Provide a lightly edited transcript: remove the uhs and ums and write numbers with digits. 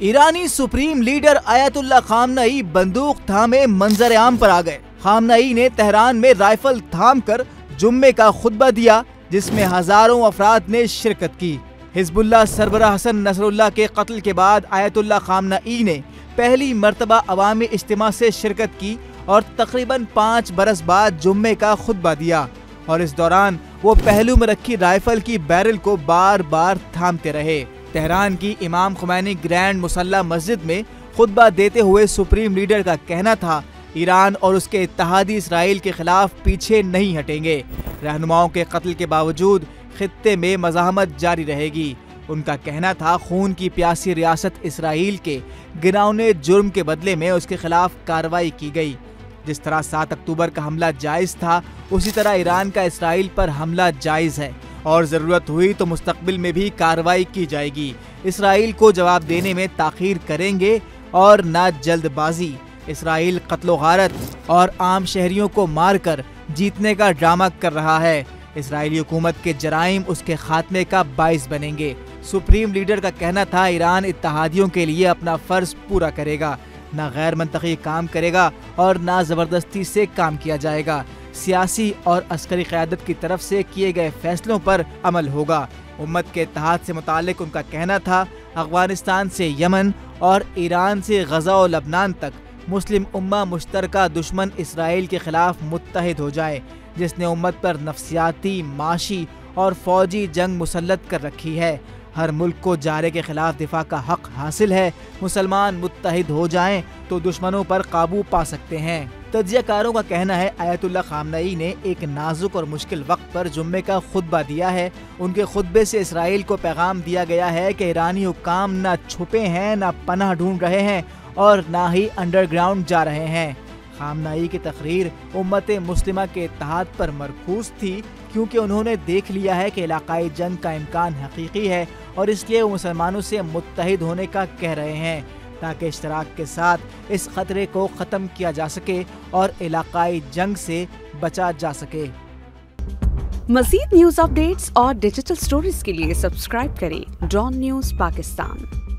ईरानी supreme leader Ayatollah खामनई बंदूक थामे मंजर आम पर आ गए। खामनई ने तेहरान में राइफल थाम कर जुम्मे का खुतबा दिया, जिसमें हजारों अफराद ने शिरकत की। हिजबुल्लाह सरबराह हसन नसरुल्लाह के कत्ल के बाद आयतुल्लाह खामनई ने पहली मर्तबा अवामी इज्तिमा से शिरकत की और तकरीबन 5 बरस बाद जुम्मे का खुतबा दिया, और इस दौरान वो पहलू में रखी राइफल की बैरल को बार बार थामते रहे। तेहरान की इमाम खुमैनी ग्रैंड मुसल्ला मस्जिद में खुतबा देते हुए सुप्रीम लीडर का कहना था, ईरान और उसके इत्तेहादी इसराइल के खिलाफ पीछे नहीं हटेंगे। रहनुमाओं के कत्ल के बावजूद खित्ते में मज़ाहमत जारी रहेगी। उनका कहना था, खून की प्यासी रियासत इसराइल के गिरावने जुर्म के बदले में उसके खिलाफ कार्रवाई की गई। जिस तरह 7 अक्टूबर का हमला जायज़ था, उसी तरह ईरान का इसराइल पर हमला जायज़ है और ज़रूरत हुई तो मुस्तकबिल में भी कार्रवाई की जाएगी। इसराइल को जवाब देने में ताख़ीर करेंगे और ना जल्दबाजी। इसराइल कत्लो गारत और आम शहरियों को मारकर जीतने का ड्रामा कर रहा है। इसराइली हुकूमत के जराइम उसके खात्मे का बाइस बनेंगे। सुप्रीम लीडर का कहना था, ईरान इत्तेहादियों के लिए अपना फ़र्ज पूरा करेगा, ना गैर मंतकी काम करेगा और ना ज़बरदस्ती से काम किया जाएगा। सियासी और अस्करी क़यादत की तरफ से किए गए फैसलों पर अमल होगा। उम्मत के इत्तेहाद से मुताल्लिक उनका कहना था, अफगानिस्तान से यमन और ईरान से गज़ा और लबनान तक मुस्लिम उम्मा मुश्तरका दुश्मन इसराइल के खिलाफ मुत्तहिद हो जाए, जिसने उम्मत पर नफ्सियाती, माशी और फौजी जंग मुसल्लत कर रखी है। हर मुल्क को जारे के खिलाफ दिफा का हक हासिल है। मुसलमान मुत्तहिद हो जाएं तो दुश्मनों पर काबू पा सकते हैं। तज्ज़ियाकारों का कहना है, आयतुल्लाह खामनई ने एक नाजुक और मुश्किल वक्त पर जुम्मे का खुतबा दिया है। उनके खुतबे से इसराइल को पैगाम दिया गया है कि ईरानी हुक्काम ना छुपे हैं, ना पनाह ढूंढ रहे हैं और ना ही अंडरग्राउंड जा रहे हैं। खामनई की तकरीर उम्मत मुस्लिमा के इत्तेहाद पर मरकूज थी, क्योंकि उन्होंने देख लिया है कि इलाकाई जंग का इम्कान हकीकी है और इसलिए वो मुसलमानों से मुत्तहिद होने का कह रहे हैं, ताकि इश्तराक के साथ इस खतरे को ख़त्म किया जा सके और इलाकाई जंग से बचा जा सके। मज़ीद न्यूज़ अपडेट्स और डिजिटल स्टोरीज के लिए सब्सक्राइब करें डॉन न्यूज़ पाकिस्तान।